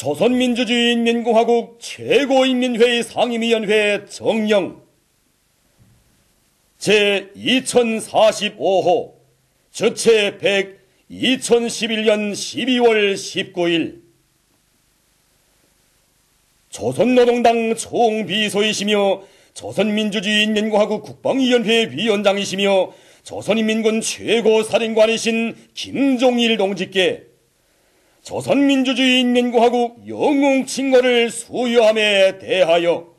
조선민주주의인민공화국 최고인민회의 상임위원회 정령 제2045호 저체 100 2011년 12월 19일 조선노동당 총비서이시며 조선민주주의인민공화국 국방위원회 위원장이시며 조선인민군 최고사령관이신 김종일 동지께 조선민주주의인민공화국 영웅칭호를 수여함에 대하여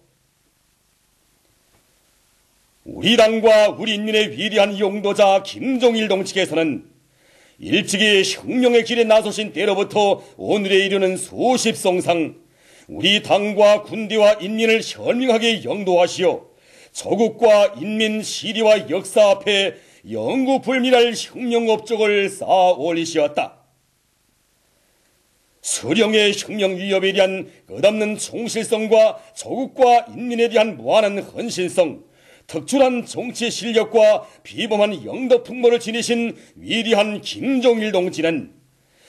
우리 당과 우리 인민의 위대한 용도자 김종일 동지께서는 일찍이 혁명의 길에 나서신 때로부터 오늘에 이르는 수십 성상 우리 당과 군대와 인민을 현명하게 영도하시어 조국과 인민 시대와 역사 앞에 영구불멸할 혁명 업적을 쌓아 올리시었다. 수령의 혁명 위협에 대한 끝없는 충실성과 조국과 인민에 대한 무한한 헌신성, 특출한 정치 실력과 비범한 영도 풍모를 지니신 위대한 김종일 동지는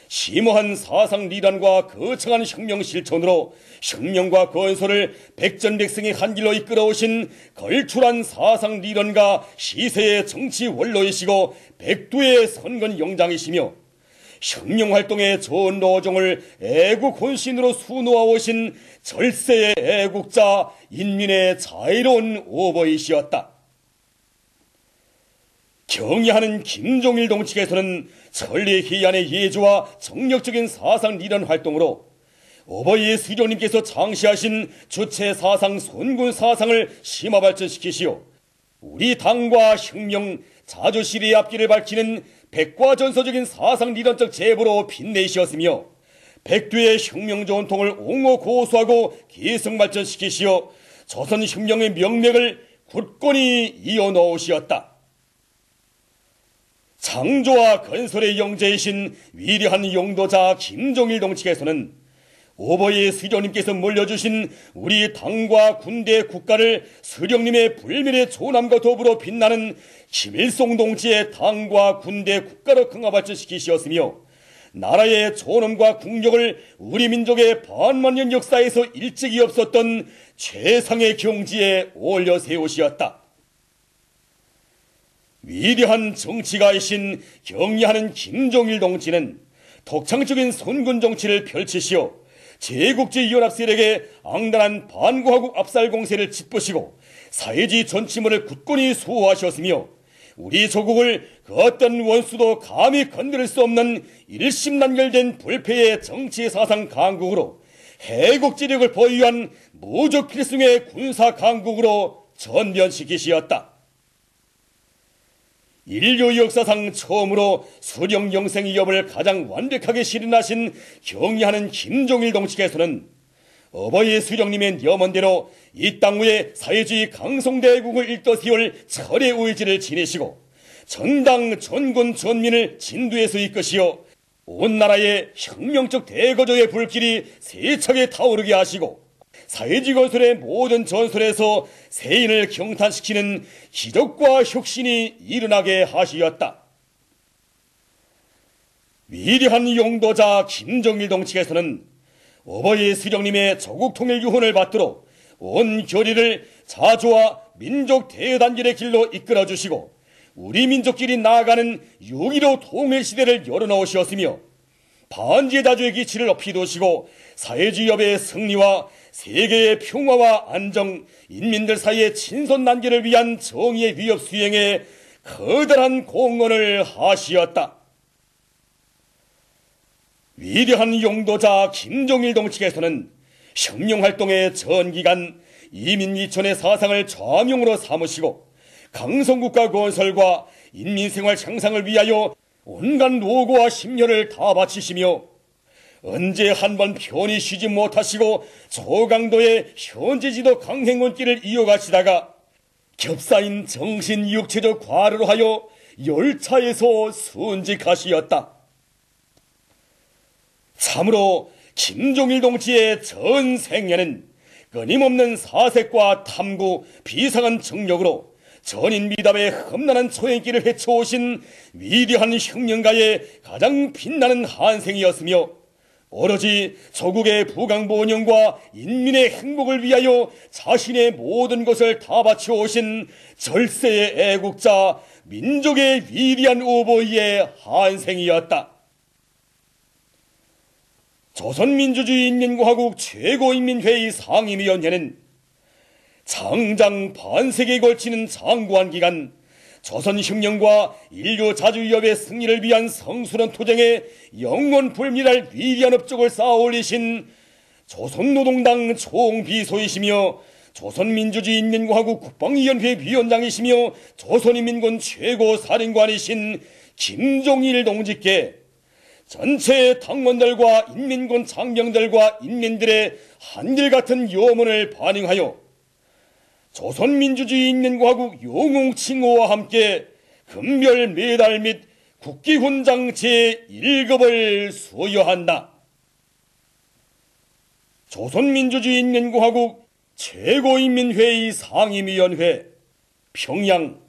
심오한 사상 리단과 거창한 혁명 실천으로 혁명과 건설을 백전백승의 한 길로 이끌어오신 걸출한 사상 리단과 시세의 정치 원로이시고 백두의 선건 영장이시며 혁명활동의 좋은 노정을 애국 혼신으로 수놓아 오신 절세의 애국자 인민의 자유로운 오버이시었다. 경애하는 김종일 동지께서는 천리희안의 예조와 정력적인 사상 리런 활동으로 어버이 수령님께서 창시하신 주체 사상 선군 사상을 심화 발전시키시오 우리 당과 혁명 자주시대의 앞길을 밝히는 백과전서적인 사상 리런적 제보로 빛내시었으며 백두의 혁명 전통을 옹호 고수하고 계승 발전시키시어 조선 혁명의 명맥을 굳건히 이어놓으시었다. 창조와 건설의 영재이신 위대한 용도자 김종일 동지께서는 오버의 수령님께서 물려주신 우리 당과 군대 국가를 수령님의 불멸의 조남과 더불어 빛나는 김일성 동지의 당과 군대 국가로 강화 발전시키시었으며 나라의 존엄과 국력을 우리 민족의 반만년 역사에서 일찍이 없었던 최상의 경지에 올려 세우시었다. 위대한 정치가이신 경애하는 김종일 동지는 독창적인 선군 정치를 펼치시어 제국주의 연합 세력의 앙달한 반고화국 압살 공세를 짚으시고 사회주의 전치물을 굳건히 수호하셨으며 우리 조국을 그 어떤 원수도 감히 건드릴 수 없는 일심단결된 불패의 정치 사상 강국으로 해국지력을 보유한 무적 필승의 군사 강국으로 전변시키시었다. 인류 역사상 처음으로 수령 영생 위협을 가장 완벽하게 실현하신 경애하는 김종일 동지께서는 어버이 수령님의 염원대로 이 땅 위에 사회주의 강성대국을 일떠세울 철의 의지를 지니시고 전당 전군 전민을 진두에서 이끄시어 온 나라의 혁명적 대거조의 불길이 세차게 타오르게 하시고 사회주의 건설의 모든 전설에서 세인을 경탄시키는 기적과 혁신이 일어나게 하시었다. 위대한 용도자 김종일 동지께서는 어버이 수령님의 조국통일 유훈을 받들어 온 결의를 자주와 민족 대단결의 길로 이끌어주시고 우리 민족끼리 나아가는 6.15 통일시대를 열어놓으셨으며 반제자주의 기치를 높이 두시고 사회주의협의 승리와 세계의 평화와 안정, 인민들 사이의 친선단계를 위한 정의의 위협 수행에 커다란 공헌을 하시었다. 위대한 용도자 김종일 동지께서는 혁명활동의 전기간 이민이천의 사상을 좌명으로 삼으시고 강성국가 건설과 인민생활 향상을 위하여 온갖 노고와 심혈을 다 바치시며 언제 한번 편히 쉬지 못하시고 초강도의 현재지도 강행원길을 이어가시다가 겹사인 정신 육체적 과로로 하여 열차에서 순직하시었다. 참으로 김종일 동지의 전 생애는 끊임없는 사색과 탐구, 비상한 정력으로 전인 미담의 험난한 초행길을 헤쳐오신 위대한 혁명가의 가장 빛나는 한생이었으며 오로지 조국의 부강부 운영과 인민의 행복을 위하여 자신의 모든 것을 다 바쳐 오신 절세의 애국자, 민족의 위대한 오보이의 한생이었다. 조선민주주의인민공화국 최고인민회의 상임위원회는 장장 반세기에 걸치는 장구한 기간 조선혁명과 인류자주위협의 승리를 위한 성스러운 투쟁에 영원불멸할 위대한 업적을 쌓아올리신 조선노동당 총비서이시며 조선민주주의인민공화국 국방위원회 위원장이시며 조선인민군 최고사령관이신 김종일 동지께 전체 당원들과 인민군 장병들과 인민들의 한결같은 염원을 반영하여 조선민주주의인민공화국 영웅칭호와 함께 금별 메달 및 국기훈장 제1급을 수여한다. 조선민주주의인민공화국 최고인민회의 상임위원회 평양.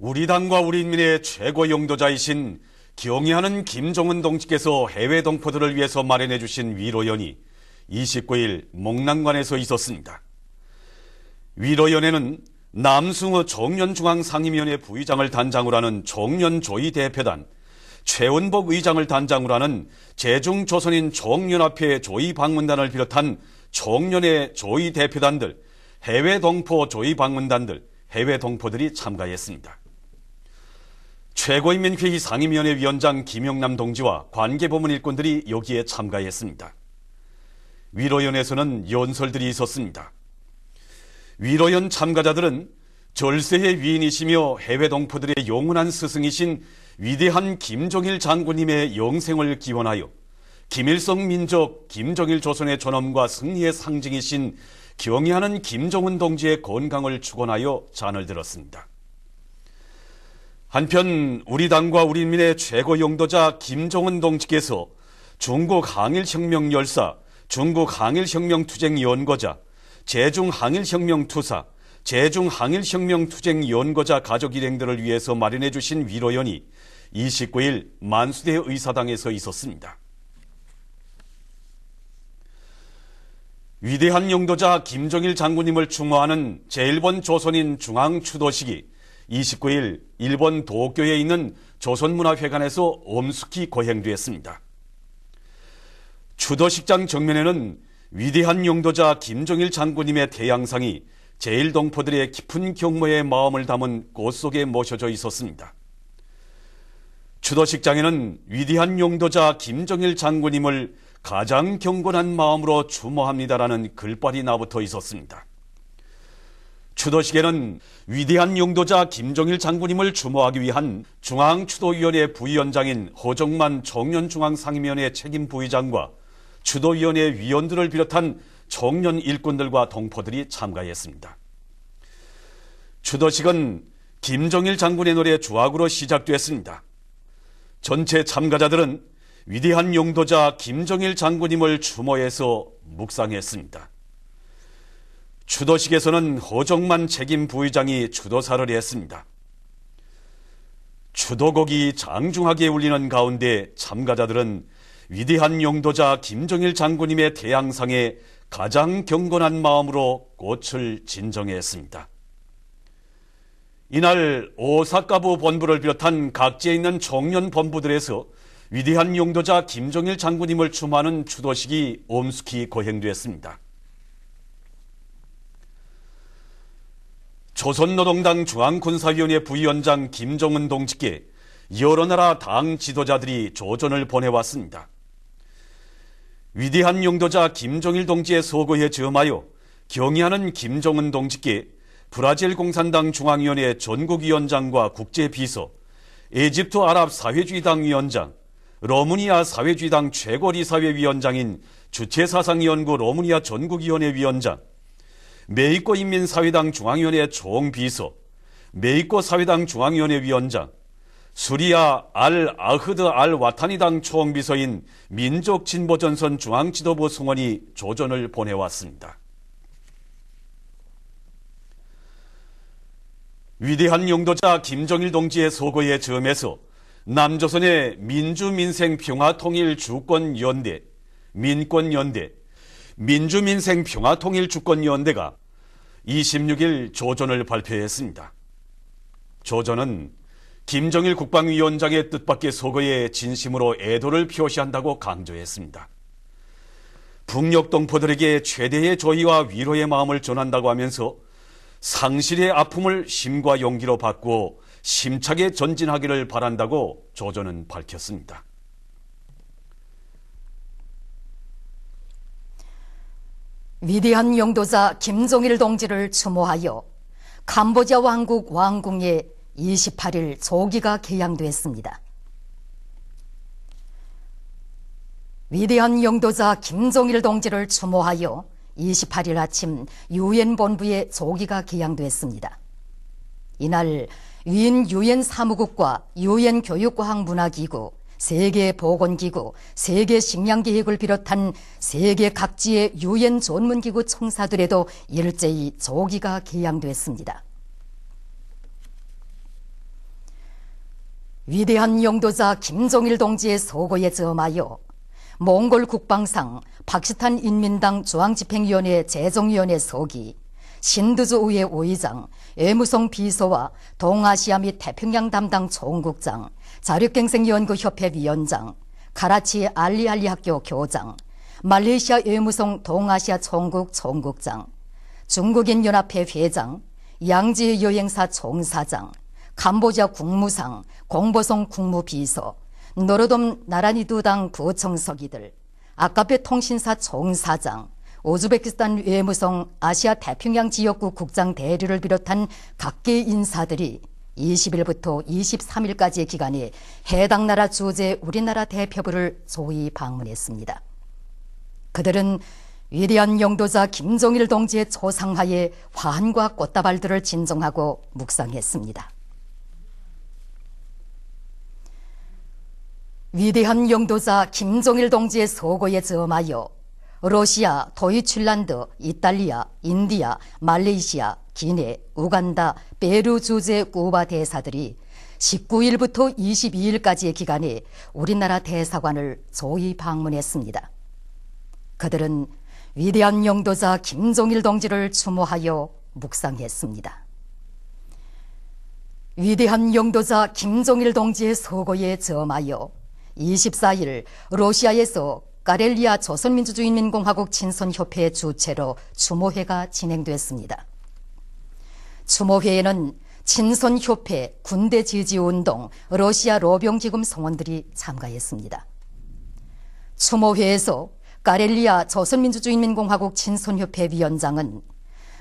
우리 당과 우리 인민의 최고 용도자이신 경의하는 김정은 동지께서 해외 동포들을 위해서 마련해 주신 위로연이 29일 목난관에서 있었습니다. 위로연회는 남승호 청년중앙상임위원회 부의장을 단장으로 하는 청년조의대표단, 최원복 의장을 단장으로 하는 제중조선인 총연합회 조의방문단을 비롯한 청년의 조의대표단들, 해외 동포 조의방문단들, 해외 동포들이 참가했습니다. 최고인민회의 상임위원회 위원장 김영남 동지와 관계부문 일꾼들이 여기에 참가했습니다. 위로연에서는 연설들이 있었습니다. 위로연 참가자들은 절세의 위인이시며 해외 동포들의 영원한 스승이신 위대한 김정일 장군님의 영생을 기원하여 김일성 민족, 김정일 조선의 존엄과 승리의 상징이신 경의하는 김정은 동지의 건강을 축원하여 잔을 들었습니다. 한편 우리 당과 우리 인민의 최고 용도자 김정은 동지께서 중국 항일혁명 열사, 중국 항일혁명 투쟁 연고자, 제중 항일혁명 투사, 제중 항일혁명 투쟁 연고자 가족 일행들을 위해서 마련해 주신 위로연이 29일 만수대 의사당에서 있었습니다. 위대한 용도자 김정일 장군님을 추모하는 제1번 조선인 중앙추도식이 29일 일본 도쿄에 있는 조선문화회관에서 엄숙히 거행되었습니다. 추도식장 정면에는 위대한 용도자 김정일 장군님의 태양상이 제1동포들의 깊은 경모의 마음을 담은 꽃 속에 모셔져 있었습니다. 추도식장에는 위대한 용도자 김정일 장군님을 가장 경건한 마음으로 추모합니다라는 글발이 나붙어 있었습니다. 추도식에는 위대한 용도자 김정일 장군님을 추모하기 위한 중앙추도위원회 부위원장인 허정만 청년중앙상임위원회 책임부의장과 추도위원회 위원들을 비롯한 청년 일꾼들과 동포들이 참가했습니다. 추도식은 김정일 장군의 노래 주악으로 시작됐습니다. 전체 참가자들은 위대한 용도자 김정일 장군님을 추모해서 묵상했습니다. 추도식에서는 허정만 책임 부의장이 추도사를 했습니다. 추도곡이 장중하게 울리는 가운데 참가자들은 위대한 용도자 김정일 장군님의 태양상에 가장 경건한 마음으로 꽃을 진정했습니다. 이날 오사카부 본부를 비롯한 각지에 있는 청년 본부들에서 위대한 용도자 김정일 장군님을 추모하는 추도식이 엄숙히 거행되었습니다. 조선노동당 중앙군사위원회 부위원장 김정은 동지께 여러 나라 당 지도자들이 조전을 보내왔습니다. 위대한 용도자 김정일 동지의 소거에 점하여 경의하는 김정은 동지께 브라질 공산당 중앙위원회 전국위원장과 국제비서, 에집트 아랍 사회주의당 위원장, 로마니아 사회주의당 최고리사회 위원장인 주체사상연구 로마니아 전국위원회 위원장, 메히코 인민사회당 중앙위원회 총비서, 메히코 사회당 중앙위원회 위원장, 수리아 알 아흐드 알 와타니당 총비서인 민족진보전선 중앙지도부 승원이 조전을 보내왔습니다. 위대한 용도자 김정일 동지의 소거에 점해서 남조선의 민주민생평화통일주권연대, 민권연대, 민주민생평화통일주권연대가 26일 조전을 발표했습니다. 조전은 김정일 국방위원장의 뜻밖의 소거에 진심으로 애도를 표시한다고 강조했습니다. 북녘 동포들에게 최대의 조의와 위로의 마음을 전한다고 하면서 상실의 아픔을 힘과 용기로 바꾸어 심차게 전진하기를 바란다고 조전은 밝혔습니다. 위대한 용도자 김정일 동지를 추모하여 캄보디아 왕국 왕궁에 28일 조기가 개양됐습니다. 위대한 용도자 김정일 동지를 추모하여 28일 아침 유엔 본부에 조기가 개양됐습니다. 이날 위인 유엔 사무국과 유엔 교육과학문화기구, 세계보건기구, 세계식량계획을 비롯한 세계 각지의 유엔 전문기구 총사들에도 일제히 조기가 개양됐습니다. 위대한 영도자 김종일 동지의 서고에 저마여 몽골 국방상 파키스탄 인민당 중앙집행위원회 재정위원회 서기, 신두주 의회 의장, 외무성 비서와 동아시아 및 태평양 담당 총국장, 자력갱생연구협회 위원장, 카라치 알리알리 학교 교장, 말레이시아 외무성 동아시아 총국 총국장, 중국인 연합회 회장, 양지 여행사 총사장, 캄보디아 국무상, 공보성 국무비서, 노르돔 나라니두당 부청서기들, 아카페 통신사 총사장, 우즈베키스탄 외무성 아시아 태평양 지역구 국장 대리를 비롯한 각계 인사들이 20일부터 23일까지의 기간에 해당 나라 주재 우리나라 대표부를 소위 방문했습니다. 그들은 위대한 영도자 김종일 동지의 초상하에 화환과 꽃다발들을 진정하고 묵상했습니다. 위대한 영도자 김종일 동지의 서고에 저마여 러시아, 도이칠란드, 이탈리아, 인디아, 말레이시아, 기네, 우간다, 페루 주재 쿠바 대사들이 19일부터 22일까지의 기간에 우리나라 대사관을 소위 방문했습니다. 그들은 위대한 영도자 김종일 동지를 추모하여 묵상했습니다. 위대한 영도자 김종일 동지의 서고에 저마여 24일 러시아에서 카렐리아 조선민주주의인민공화국 친선협회 주최로 추모회가 진행됐습니다. 추모회에는 친선협회, 군대지지운동, 러시아 로병기금 성원들이 참가했습니다. 추모회에서 카렐리아 조선민주주의인민공화국 친선협회 위원장은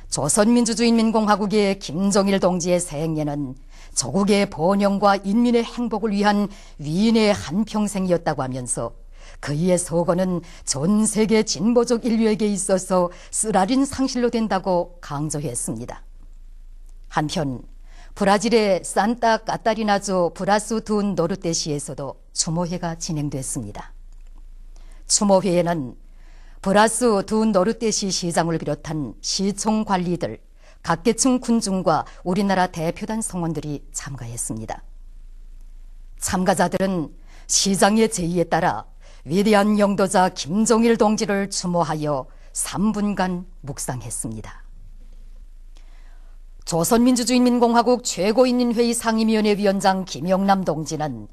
조선민주주의인민공화국의 김종일 동지의 생애는 조국의 번영과 인민의 행복을 위한 위인의 한평생이었다고 하면서 그의 서거는 전 세계 진보적 인류에게 있어서 쓰라린 상실로 된다고 강조했습니다. 한편 브라질의 산타 카타리나주 브라수 둔 노르테시에서도 추모회가 진행됐습니다. 추모회에는 브라수 둔 노르테시 시장을 비롯한 시청 관리들, 각계층 군중과 우리나라 대표단 성원들이 참가했습니다. 참가자들은 시장의 제의에 따라 위대한 영도자 김종일 동지를 추모하여 3분간 묵상했습니다. 조선민주주의인민공화국 최고인민회의 상임위원회 위원장 김영남 동지는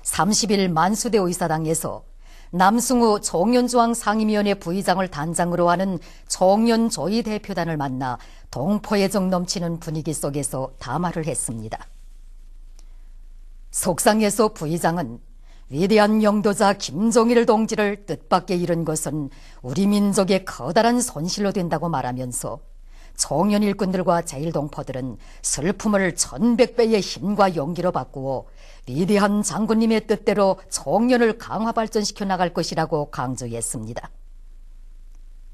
30일 만수대 의사당에서 남승우 총연조항 상임위원회 부의장을 단장으로 하는 총연조의 대표단을 만나 동포애정 넘치는 분위기 속에서 담화를 했습니다. 속상해서 부의장은 위대한 영도자 김종일 동지를 뜻밖의 잃은 것은 우리 민족의 커다란 손실로 된다고 말하면서 청년 일꾼들과 제1동포들은 슬픔을 1100배의 힘과 용기로 바꾸어 위대한 장군님의 뜻대로 청년을 강화 발전시켜 나갈 것이라고 강조했습니다.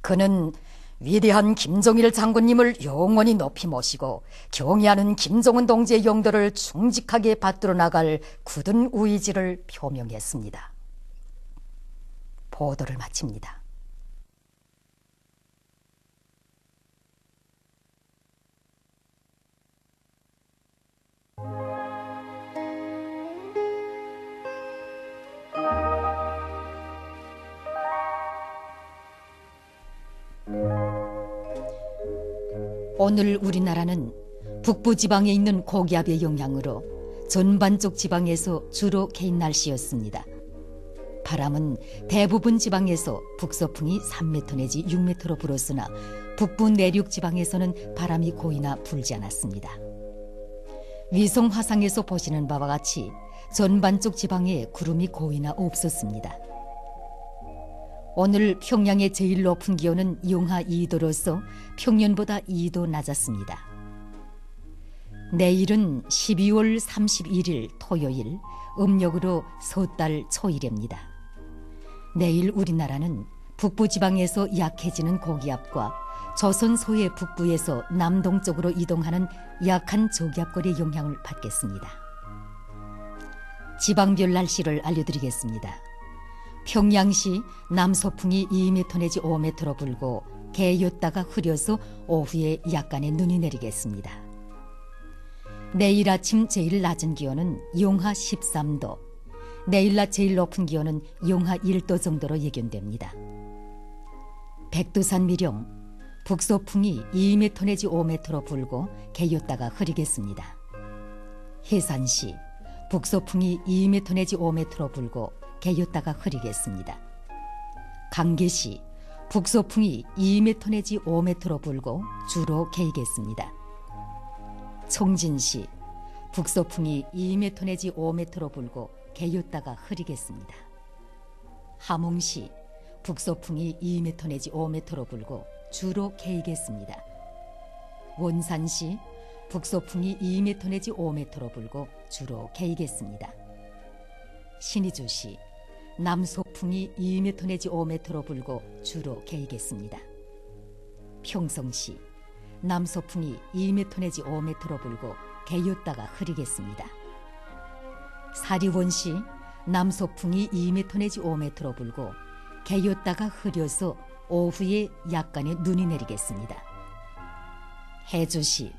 그는 위대한 김종일 장군님을 영원히 높이 모시고 경애하는 김정은 동지의 영도를 충직하게 받들어 나갈 굳은 의지를 표명했습니다. 보도를 마칩니다. 오늘 우리나라는 북부 지방에 있는 고기압의 영향으로 전반적 지방에서 주로 개인 날씨였습니다. 바람은 대부분 지방에서 북서풍이 3m 내지 6m로 불었으나 북부 내륙 지방에서는 바람이 거의나 불지 않았습니다. 위성 화상에서 보시는 바와 같이 전반적 지방에 구름이 거의나 없었습니다. 오늘 평양의 제일 높은 기온은 영하 2도로서 평년보다 2도 낮았습니다. 내일은 12월 31일 토요일, 음력으로 섣달 초일입니다. 내일 우리나라는 북부지방에서 약해지는 고기압과 조선 소해 북부에서 남동쪽으로 이동하는 약한 저기압골의 영향을 받겠습니다. 지방별 날씨를 알려드리겠습니다. 평양시 남서풍이 2m 내지 5m로 불고 개였다가 흐려서 오후에 약간의 눈이 내리겠습니다. 내일 아침 제일 낮은 기온은 영하 13도, 내일 낮 제일 높은 기온은 영하 1도 정도로 예견됩니다. 백두산 미령, 북서풍이 2m 내지 5m로 불고 개였다가 흐리겠습니다. 해산시, 북서풍이 2m 내지 5m로 불고 개였다가 흐리겠습니다. 강계시, 북서풍이 2m 내지 5m로 불고 주로 개이겠습니다. 청진시, 북서풍이 2m 내지 5m로 불고 개였다가 흐리겠습니다. 함흥시, 북서풍이 2m 내지 5m로 불고 주로 개이겠습니다. 원산시, 북서풍이 2m 내지 5m로 불고 주로 개이겠습니다. 신의주시, 남서풍이 2m 내지 5m로 불고 주로 개이겠습니다. 평성시, 남서풍이 2m 내지 5m로 불고 개였다가 흐리겠습니다. 사리원시, 남서풍이 2m 내지 5m로 불고 개였다가 흐려서 오후에 약간의 눈이 내리겠습니다. 해주시,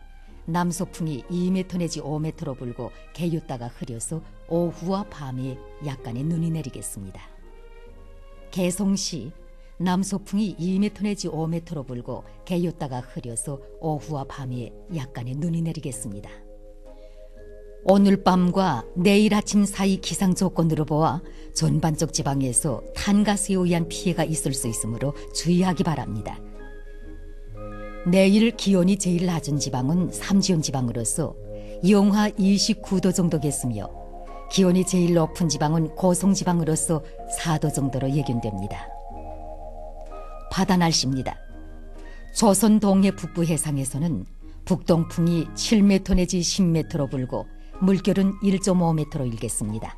남서풍이 2m 내지 5m로 불고 개였다가 흐려서 오후와 밤에 약간의 눈이 내리겠습니다. 개성시, 남서풍이 2m 내지 5m로 불고 개였다가 흐려서 오후와 밤에 약간의 눈이 내리겠습니다. 오늘 밤과 내일 아침 사이 기상 조건으로 보아 전반적 지방에서 탄가스에 의한 피해가 있을 수 있으므로 주의하기 바랍니다. 내일 기온이 제일 낮은 지방은 삼지연 지방으로서 영하 29도 정도겠으며 기온이 제일 높은 지방은 고성 지방으로서 4도 정도로 예견됩니다. 바다 날씨입니다. 조선 동해 북부 해상에서는 북동풍이 7m 내지 10m로 불고 물결은 1.5m로 일겠습니다.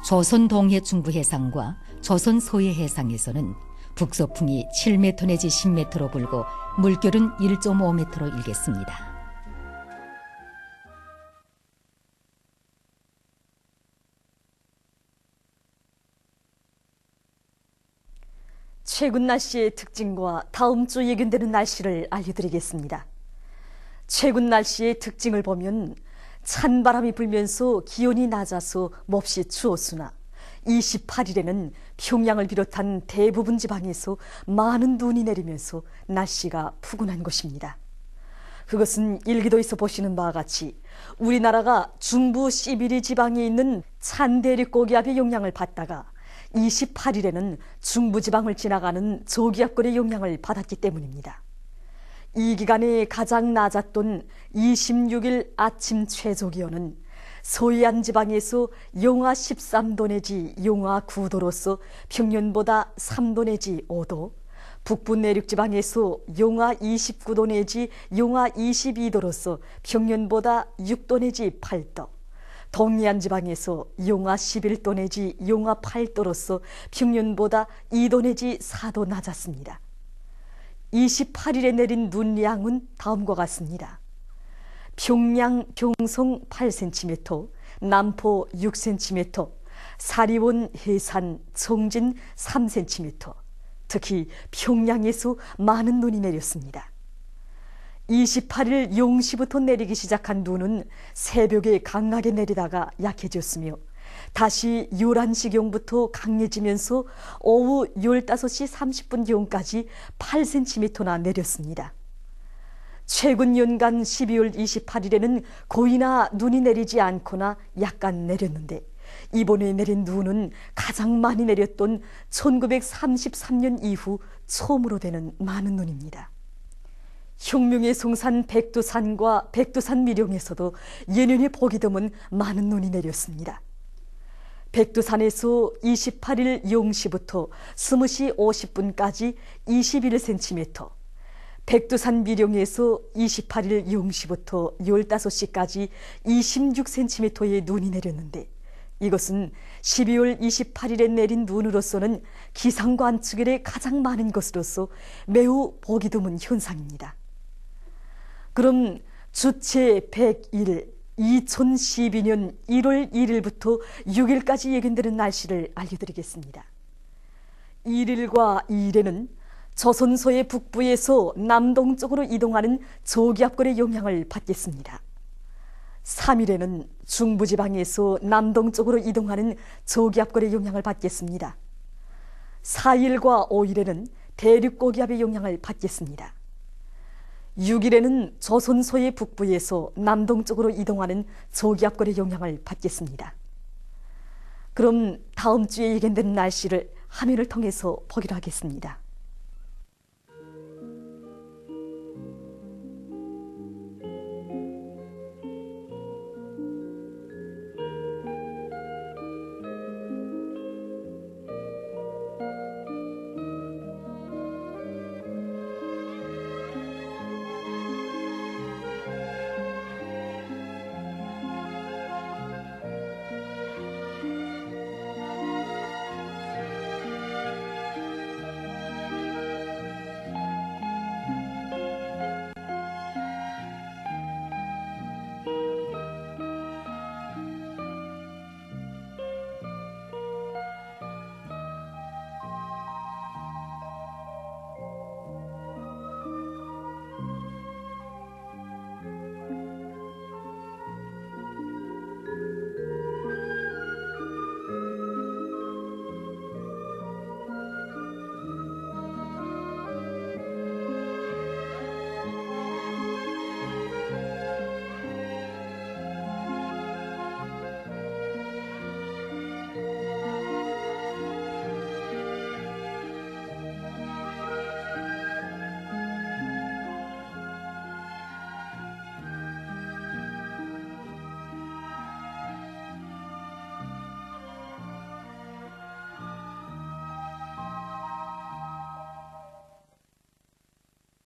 조선 동해 중부 해상과 조선 서해 해상에서는 북서풍이 7m 내지 10m로 불고 물결은 1.5m로 일겠습니다. 최근 날씨의 특징과 다음 주 예견되는 날씨를 알려드리겠습니다. 최근 날씨의 특징을 보면 찬바람이 불면서 기온이 낮아서 몹시 추웠으나 28일에는 평양을 비롯한 대부분 지방에서 많은 눈이 내리면서 날씨가 푸근한 것입니다. 그것은 일기도에서 보시는 바와 같이 우리나라가 중부 시베리 지방에 있는 찬 대륙고기압의 영향을 받다가 28일에는 중부지방을 지나가는 저기압골의 영향을 받았기 때문입니다. 이 기간에 가장 낮았던 26일 아침 최저기온은 서해안 지방에서 영하 13도 내지 영하 9도로서 평년보다 3도 내지 5도, 북부 내륙 지방에서 영하 29도 내지 영하 22도로서 평년보다 6도 내지 8도, 동해안 지방에서 영하 11도 내지 영하 8도로서 평년보다 2도 내지 4도 낮았습니다. 28일에 내린 눈량은 다음과 같습니다. 평양 병성 8cm, 남포 6cm, 사리원 해산 청진 3cm, 특히 평양에서 많은 눈이 내렸습니다. 28일 0시부터 내리기 시작한 눈은 새벽에 강하게 내리다가 약해졌으며 다시 11시경부터 강해지면서 오후 15시 30분경까지 8cm나 내렸습니다. 최근 연간 12월 28일에는 거의나 눈이 내리지 않거나 약간 내렸는데 이번에 내린 눈은 가장 많이 내렸던 1933년 이후 처음으로 되는 많은 눈입니다. 혁명의 송산 백두산과 백두산 미령에서도 예년에 보기 드문 많은 눈이 내렸습니다. 백두산에서 28일 0시부터 20시 50분까지 21cm, 백두산 미령에서 28일 0시부터 15시까지 26cm의 눈이 내렸는데 이것은 12월 28일에 내린 눈으로서는 기상관측일에 가장 많은 것으로서 매우 보기 드문 현상입니다. 그럼 주체 100일 2012년 1월 1일부터 6일까지 예견되는 날씨를 알려드리겠습니다. 1일과 2일에는 조선소의 북부에서 남동쪽으로 이동하는 저기압골의 영향을 받겠습니다. 3일에는 중부지방에서 남동쪽으로 이동하는 저기압골의 영향을 받겠습니다. 4일과 5일에는 대륙고기압의 영향을 받겠습니다. 6일에는 조선소의 북부에서 남동쪽으로 이동하는 저기압골의 영향을 받겠습니다. 그럼 다음 주에 예견된 날씨를 화면을 통해서 보기로 하겠습니다.